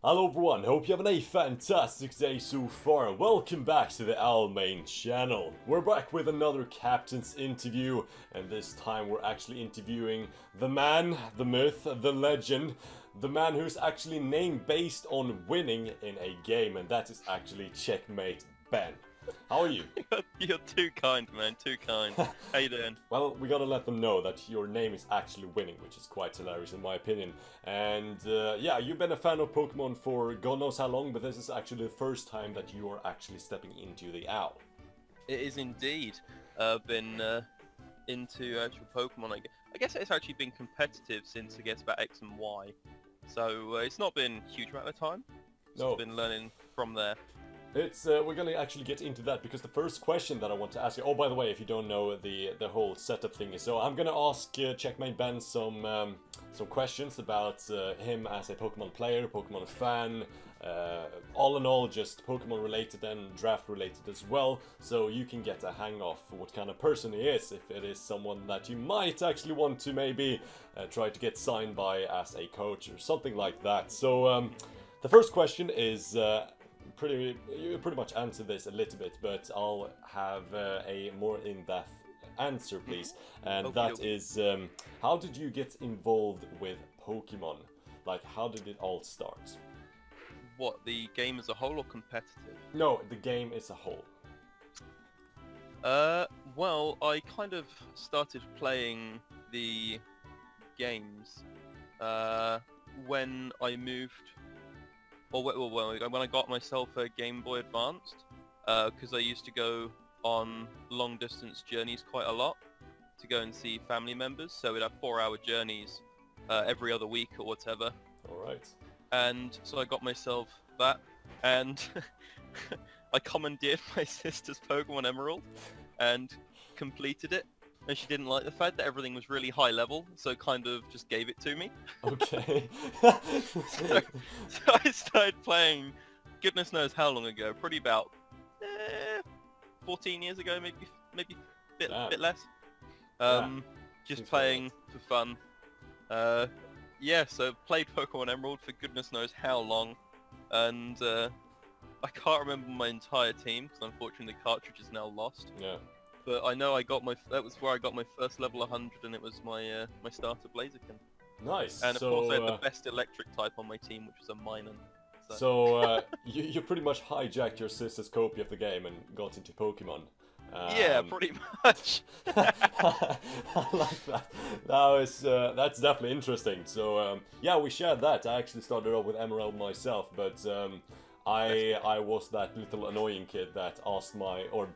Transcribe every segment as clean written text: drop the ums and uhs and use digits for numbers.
Hello everyone, hope you're having a fantastic day so far. Welcome back to the Main channel. We're back with another captain's interview, and this time we're actually interviewing the man, the myth, the legend, the man who's actually named based on winning in a game, and that is actually Checkmate Ben. How are you? You're too kind, man, too kind. How you doing? Well, we gotta let them know that your name is actually winning, which is quite hilarious in my opinion. And yeah, you've been a fan of Pokemon for God knows how long, but this is actually the first time that you are actually stepping into the OWL. It is indeed. Been into actual Pokemon. I guess it's actually been competitive since I guess about X and Y. So it's not been a huge amount of time. No. Been learning from there. It's we're gonna actually get into that because the first question that I want to ask you. Oh, by the way, if you don't know the whole setup thing, so I'm gonna ask Checkmate Ben some questions about him as a Pokemon player, Pokemon fan, all in all, just Pokemon related and draft related as well. So you can get a hang of what kind of person he is. If it is someone that you might actually want to maybe try to get signed by as a coach or something like that. So the first question is. You pretty much answered this a little bit, but I'll have a more in-depth answer, please. And that is, how did you get involved with Pokemon? Like, how did it all start? What, the game as a whole or competitive? No, the game as a whole. Well, I kind of started playing the games when I moved. Or when I got myself a Game Boy Advanced, because I used to go on long distance journeys quite a lot to go and see family members, so we'd have 4-hour journeys every other week or whatever. Alright. And so I got myself that, and I commandeered my sister's Pokemon Emerald and completed it. And she didn't like the fact that everything was really high level, so kind of just gave it to me. Okay. so I started playing, goodness knows how long ago, probably about 14 years ago, maybe a bit less. Just playing for fun. Yeah, so played Pokemon Emerald for goodness knows how long, and I can't remember my entire team, because unfortunately the cartridge is now lost. Yeah. But I know that was where I got my first level 100, and it was my my starter Blaziken. Nice. And of course I had the best electric type on my team, which was a Minun. So you pretty much hijacked your sister's copy of the game and got into Pokemon. Yeah, pretty much. I like that. That's definitely interesting. So yeah, we shared that. I actually started off with Emerald myself, but I was that little annoying kid that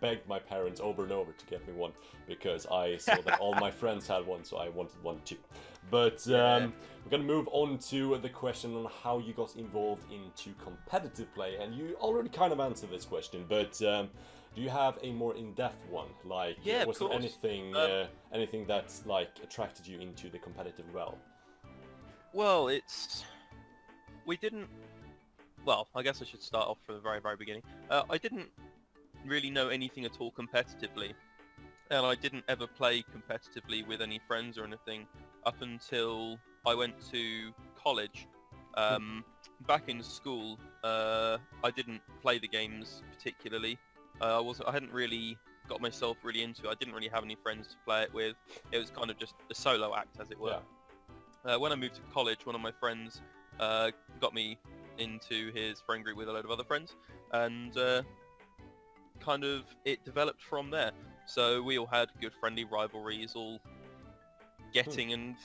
begged my parents over and over to get me one because I saw that all my friends had one, so I wanted one too. But we're gonna move on to the question on how you got involved into competitive play, and you already kind of answered this question, but do you have a more in-depth one? Like, was there anything that's like attracted you into the competitive realm? Well, Well, I guess I should start off from the very, very beginning. I didn't really know anything at all competitively, and I didn't ever play competitively with any friends or anything up until I went to college. Back in school, I didn't play the games particularly. I hadn't really got myself really into it. I didn't really have any friends to play it with. It was kind of just a solo act, as it were. Yeah. When I moved to college, one of my friends got me into his friend group with a load of other friends, and kind of it developed from there. So we all had good friendly rivalries, all getting and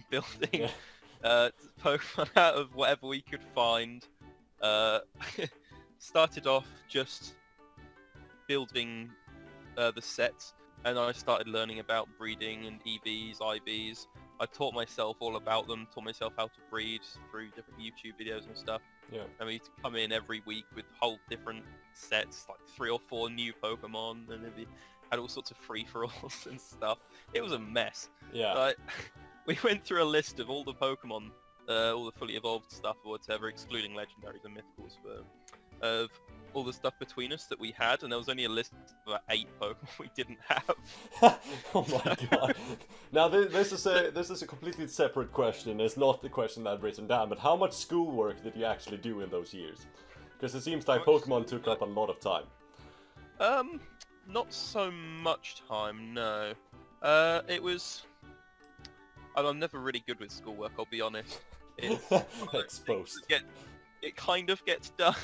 building Pokemon out of whatever we could find. Started off just building the sets, and I started learning about breeding and EVs, IVs. I taught myself all about them, taught myself how to breed through different YouTube videos and stuff. Yeah. And we used to come in every week with whole different sets, like 3 or 4 new Pokemon, and we had all sorts of free-for-alls and stuff. It was a mess. Yeah. We went through a list of all the Pokemon, all the fully evolved stuff or whatever, excluding legendaries and mythicals, of all the stuff between us that we had, and there was only a list of about 8 Pokemon we didn't have. Oh my god! Now this is a completely separate question. It's not the question that I've written down. But how much schoolwork did you actually do in those years? Because it seems like Pokemon took up a lot of time. Not so much time, no. It was. I'm never really good with schoolwork, I'll be honest. It's Exposed. It kind of gets done,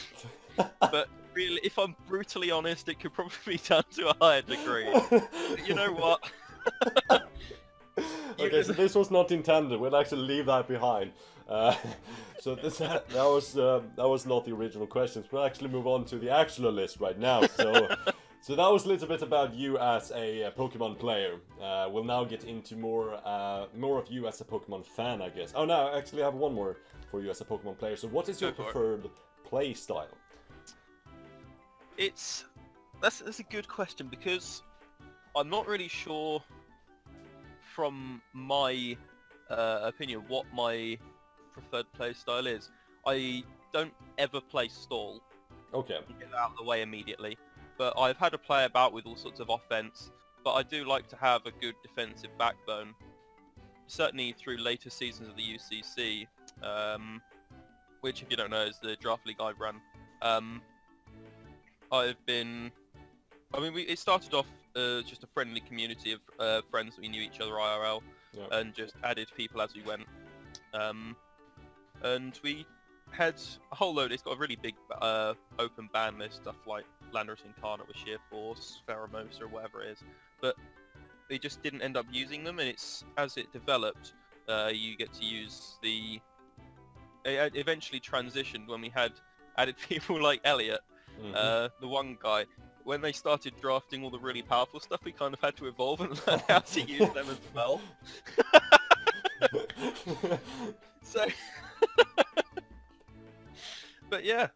but really, if I'm brutally honest, it could probably be done to a higher degree. You know what? Okay, so this was not intended. We'll actually leave that behind. So that was not the original questions. We'll actually move on to the actual list right now. So that was a little bit about you as a Pokemon player. We'll now get into more of you as a Pokemon fan, I guess. Oh no, actually I have one more for you as a Pokemon player. So what is your preferred play style? That's a good question, because I'm not really sure from my opinion what my preferred play style is. I don't ever play stall. Okay. Get that out of the way immediately. But I've had to play about with all sorts of offense, but I do like to have a good defensive backbone. Certainly through later seasons of the UCC, which, if you don't know, is the draft league I run. It started off just a friendly community of friends that we knew each other IRL, and just added people as we went. And we had a whole load. It's got a really big open ban list, stuff like Landorus Incarnate with Sheer Force, Pheromosa, or whatever it is. But they just didn't end up using them, and as it developed, you get to use the... It eventually transitioned when we had added people like Elliot, the one guy. When they started drafting all the really powerful stuff, we kind of had to evolve and learn how to use them as well. So... But yeah,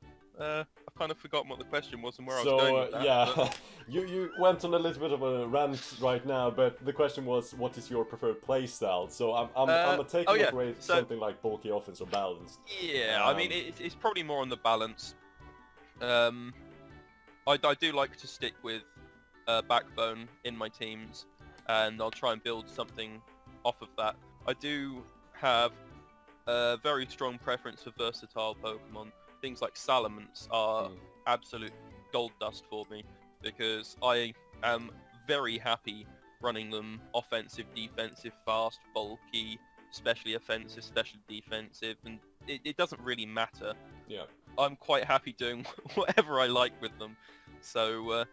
I've kind of forgotten what the question was and where I was going with that. Yeah, but... you went on a little bit of a rant right now, but the question was, what is your preferred playstyle? So I'm taking away something like bulky offense or balanced. Yeah, I mean, it's probably more on the balance. I do like to stick with backbone in my teams, and I'll try and build something off of that. I do have a very strong preference for versatile Pokemon. Things like Salamence are absolute gold dust for me, because I am very happy running them offensive, defensive, fast, bulky, specially offensive, specially defensive, and it doesn't really matter. Yeah. I'm quite happy doing whatever I like with them. So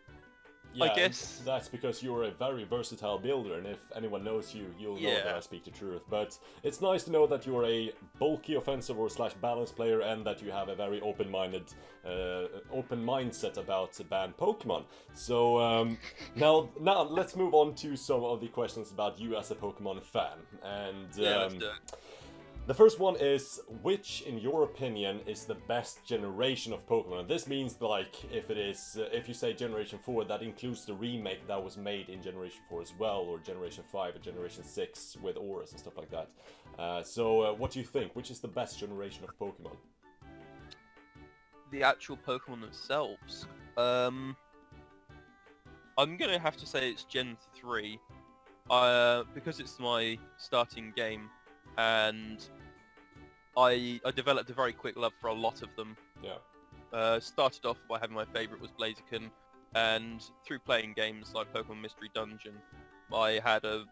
yeah, I guess that's because you're a very versatile builder, and if anyone knows you, you'll know that I speak the truth. But it's nice to know that you're a bulky offensive or / balanced player, and that you have a very open mindset about banned Pokemon. So now let's move on to some of the questions about you as a Pokemon fan. And let's do it. The first one is, which, in your opinion, is the best generation of Pokemon? And this means, like, if you say Generation 4, that includes the remake that was made in Generation 4 as well, or Generation 5 or Generation 6 with Auras and stuff like that. So what do you think? Which is the best generation of Pokemon? The actual Pokemon themselves. I'm gonna have to say it's Gen 3, because it's my starting game. And I developed a very quick love for a lot of them. Yeah. Started off by having my favourite was Blaziken, and through playing games like Pokemon Mystery Dungeon, I had a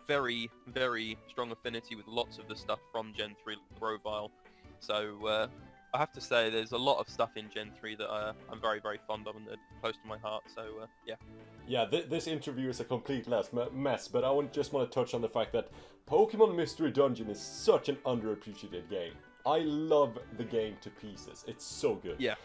very, very strong affinity with lots of the stuff from Gen 3 Grovyle. So I have to say there's a lot of stuff in Gen 3 that I'm very, very fond of and that are close to my heart, so yeah. Yeah, this interview is a complete mess, but I just want to touch on the fact that Pokemon Mystery Dungeon is such an underappreciated game. I love the game to pieces. It's so good. Yeah.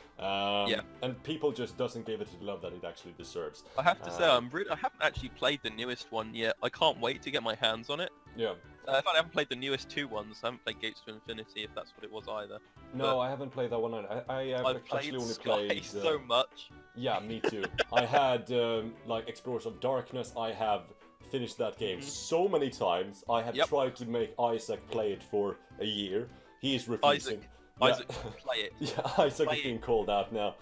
And people just doesn't give it the love that it actually deserves. I have to say, I haven't actually played the newest one yet. I can't wait to get my hands on it. Yeah. In fact, I haven't played the newest 2 ones. I haven't played Gates to Infinity, if that's what it was either. No, but I haven't played that one either. I've actually only played so much. Yeah, me too. I had like Explorers of Darkness. I have finished that game so many times. I have tried to make Isaac play it for a year. He is refusing. Isaac, play it. Yeah, Isaac is being called out now.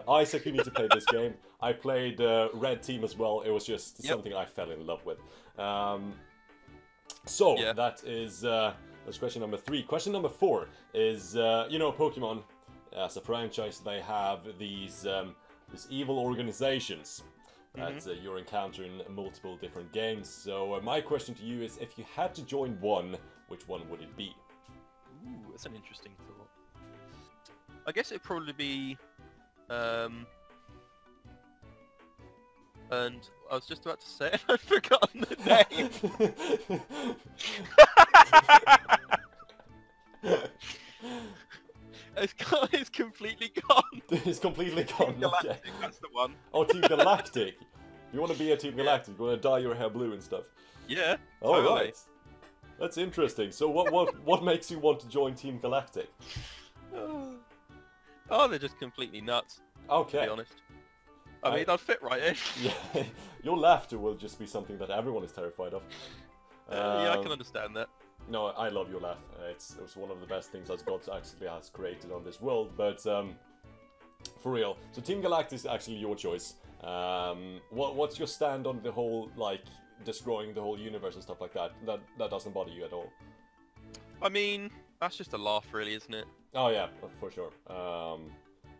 Isaac, you need to play this game. I played Red Team as well. It was just something I fell in love with. That is that's question number 3. Question number 4 is, you know, Pokemon, as a franchise, they have these evil organizations that you're encountering in multiple different games. So my question to you is, if you had to join one, which one would it be? Ooh, that's an interesting thought. I guess it'd probably be, and I was just about to say it, I've forgotten the name. It's completely gone. It's completely gone. Team Galactic, that's the one. Oh, Team Galactic. You want to be a Team Galactic? You want to dye your hair blue and stuff? Yeah. Oh, totally. right. That's interesting. So what makes you want to join Team Galactic? Oh, they're just completely nuts. Okay. To be honest. I mean, I'd fit right in. Yeah, your laughter will just be something that everyone is terrified of. Yeah, I can understand that. No, I love your laugh. It was one of the best things that God actually has created on this world. But for real, so Team Galactic is actually your choice. What's your stand on the whole, like, destroying the whole universe and stuff like that? That doesn't bother you at all? I mean, that's just a laugh, really, isn't it? Oh yeah, for sure.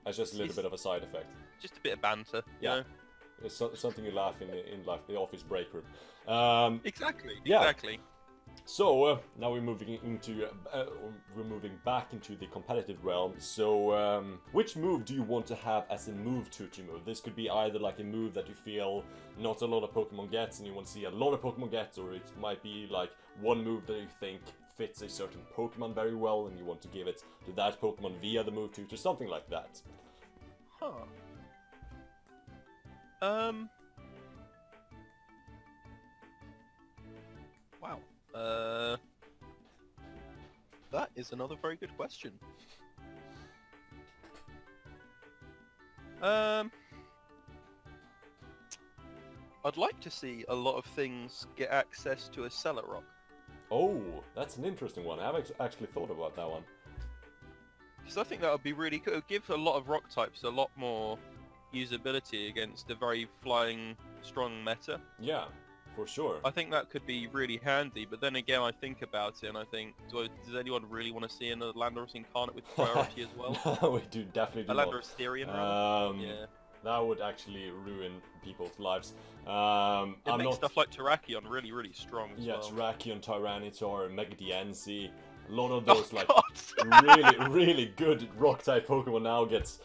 It's just a little bit of a side effect. Just a bit of banter, you know? It's something you laugh in like the office break room. Exactly. Yeah. Exactly. So now we're moving back into the competitive realm. So which move do you want to have as a move tutor move? This could be either like a move that you feel not a lot of Pokemon gets and you want to see a lot of Pokemon gets, or it might be like one move that you think fits a certain Pokemon very well and you want to give it to that Pokemon via the move tutor, something like that. Huh. Wow. That is another very good question. I'd like to see a lot of things get access to a Cellar Rock. Oh, that's an interesting one. I haven't actually thought about that one. Because I think that would be really cool. It would give a lot of rock types a lot more usability against a very flying, strong meta. Yeah, for sure. I think that could be really handy, but then again I think about it and I think, does anyone really want to see another Landorus Incarnate with priority as well? No, we do definitely do a Landorus Therian, rather? Yeah. That would actually ruin people's lives. It makes stuff like Terrakion really, really strong as well. Yeah, Terrakion, Tyranitar, Megadienzi, a lot of those really, really good rock-type Pokemon now gets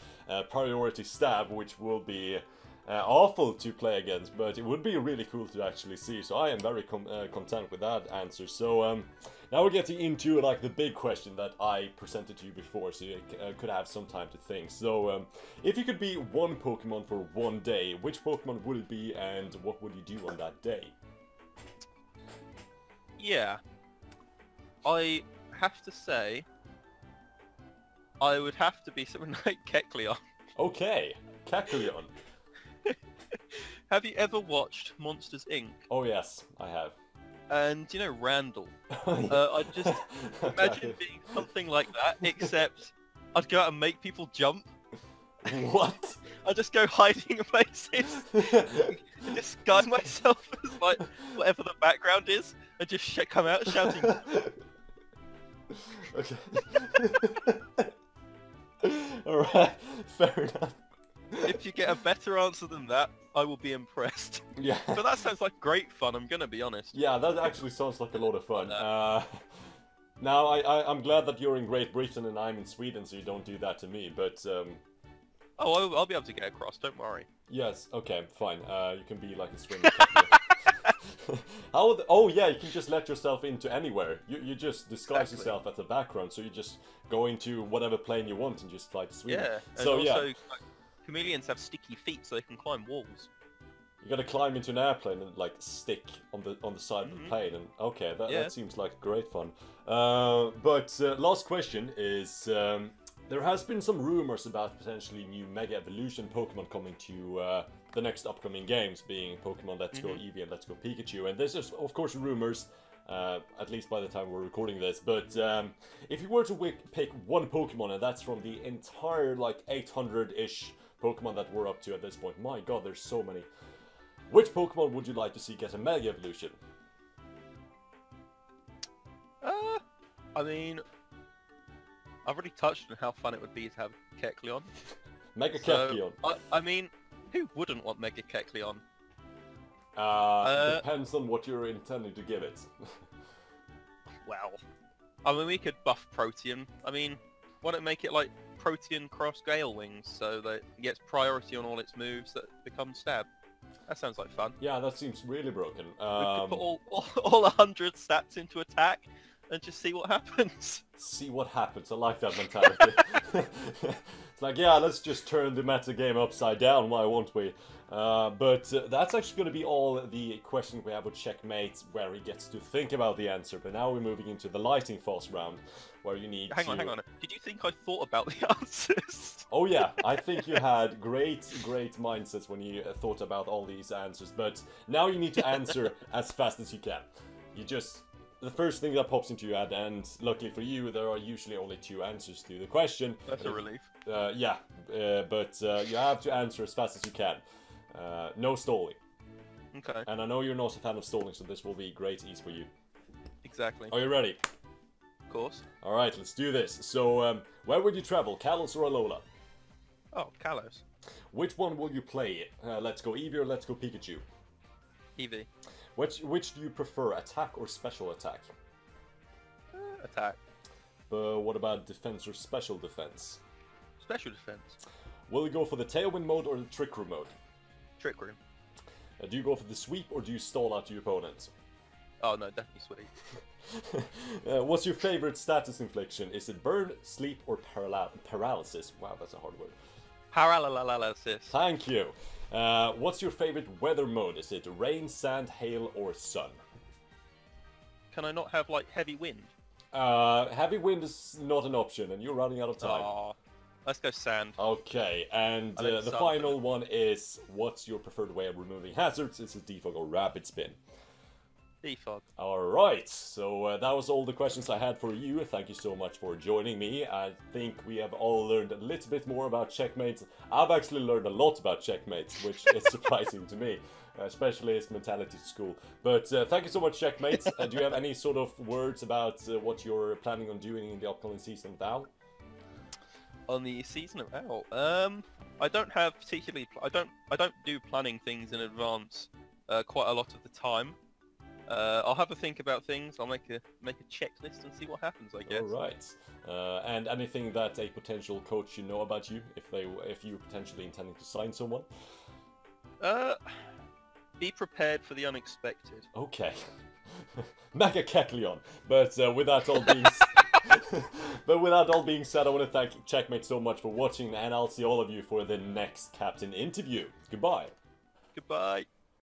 priority stab, which will be awful to play against, but it would be really cool to actually see. So I am very content with that answer. So now we're getting into like the big question that I presented to you before, so you could have some time to think. So if you could be one Pokemon for one day, which Pokemon would it be, and what would you do on that day? Yeah, I have to say, I would have to be something like Kecleon. Okay, Kecleon. Have you ever watched Monsters, Inc? Oh yes, I have. And you know Randall? I'd just imagine being something like that, except I'd go out and make people jump. What? I'd just go hiding in places, disguise myself as like whatever the background is, and just come out shouting. Okay. Alright, fair enough. If you get a better answer than that, I will be impressed. Yeah. But that sounds like great fun, I'm gonna be honest. Yeah, that actually sounds like a lot of fun. Now, I'm glad that you're in Great Britain and I'm in Sweden, so you don't do that to me, but... Oh, I'll be able to get across, don't worry. Yes, okay, fine. You can be like a swimmer. Oh yeah, you can just let yourself into anywhere. You just disguise yourself as a background, so you just go into whatever plane you want and just fly to Sweden. Yeah, and so also, yeah. like, chameleons have sticky feet, so they can climb walls. You gotta climb into an airplane and like stick on the side of the plane, and okay, that seems like great fun. But last question is, there has been some rumors about potentially new Mega Evolution Pokemon coming to the next upcoming games, being Pokemon Let's Go Eevee and Let's Go Pikachu, and this is of course rumors. at least by the time we're recording this. But if you were to pick one Pokemon, and that's from the entire like 800-ish Pokemon that we're up to at this point, my god, there's so many. Which Pokemon would you like to see get a Mega Evolution? I mean, I've already touched on how fun it would be to have Kecleon. Mega Kecleon. I mean, who wouldn't want Mega Kecleon? Depends on what you're intending to give it. Well, I mean, we could buff Protean. I mean, why don't make it like Protean cross Gale Wings, so that it gets priority on all its moves that become stab? That sounds like fun. Yeah, that seems really broken. We could put all 100 stats into attack and just see what happens. See what happens. I like that mentality. It's like, yeah, let's just turn the meta game upside down. Why won't we? But that's actually going to be all the questions we have with Checkmate, where he gets to think about the answer. But now we're moving into the lightning fast round, where you need Hang on. Did you think I thought about the answers? Oh yeah, I think you had great mindsets when you thought about all these answers. But now you need to answer as fast as you can. The first thing that pops into your head, and luckily for you, there are usually only 2 answers to the question. That's a relief. But you have to answer as fast as you can. No stalling. Okay. And I know you're not a fan of stalling, so this will be great ease for you. Exactly. Are you ready? Of course. Alright, let's do this. So, where would you travel, Kalos or Alola? Oh, Kalos. Which one will you play? Let's go Eevee or let's go Pikachu? Eevee. Which do you prefer, attack or special attack? Attack. But what about defense or special defense? Special defense. Will you go for the Tailwind mode or the Trick Room mode? Trick Room. Do you go for the sweep or do you stall out your opponent? Oh no, definitely sweep. What's your favorite status infliction? Is it burn, sleep, or paralysis? Wow, that's a hard word. Paralysis. Thank you. What's your favorite weather mode? Is it rain, sand, hail, or sun? Can I not have like heavy wind? Heavy wind is not an option, and you're running out of time. Oh, let's go sand. Okay, and the final one is, what's your preferred way of removing hazards? Is it defog or rapid spin? Defog. Alright, so that was all the questions I had for you. Thank you so much for joining me. I think we have all learned a little bit more about Checkmate. I've actually learned a lot about Checkmate, which is surprising to me, especially his mentality to school. But thank you so much, Checkmate. Do you have any sort of words about what you're planning on doing in the upcoming season of Owl? On the season of Owl, I don't have particularly. I don't do planning things in advance quite a lot of the time. I'll have a think about things. I'll make a checklist and see what happens, I guess. All right. And anything that a potential coach should know about you, if you're potentially intending to sign someone? Be prepared for the unexpected. Okay. Mega Kecleon. But with that all being said, I want to thank Checkmate so much for watching, and I'll see all of you for the next Captain interview. Goodbye. Goodbye.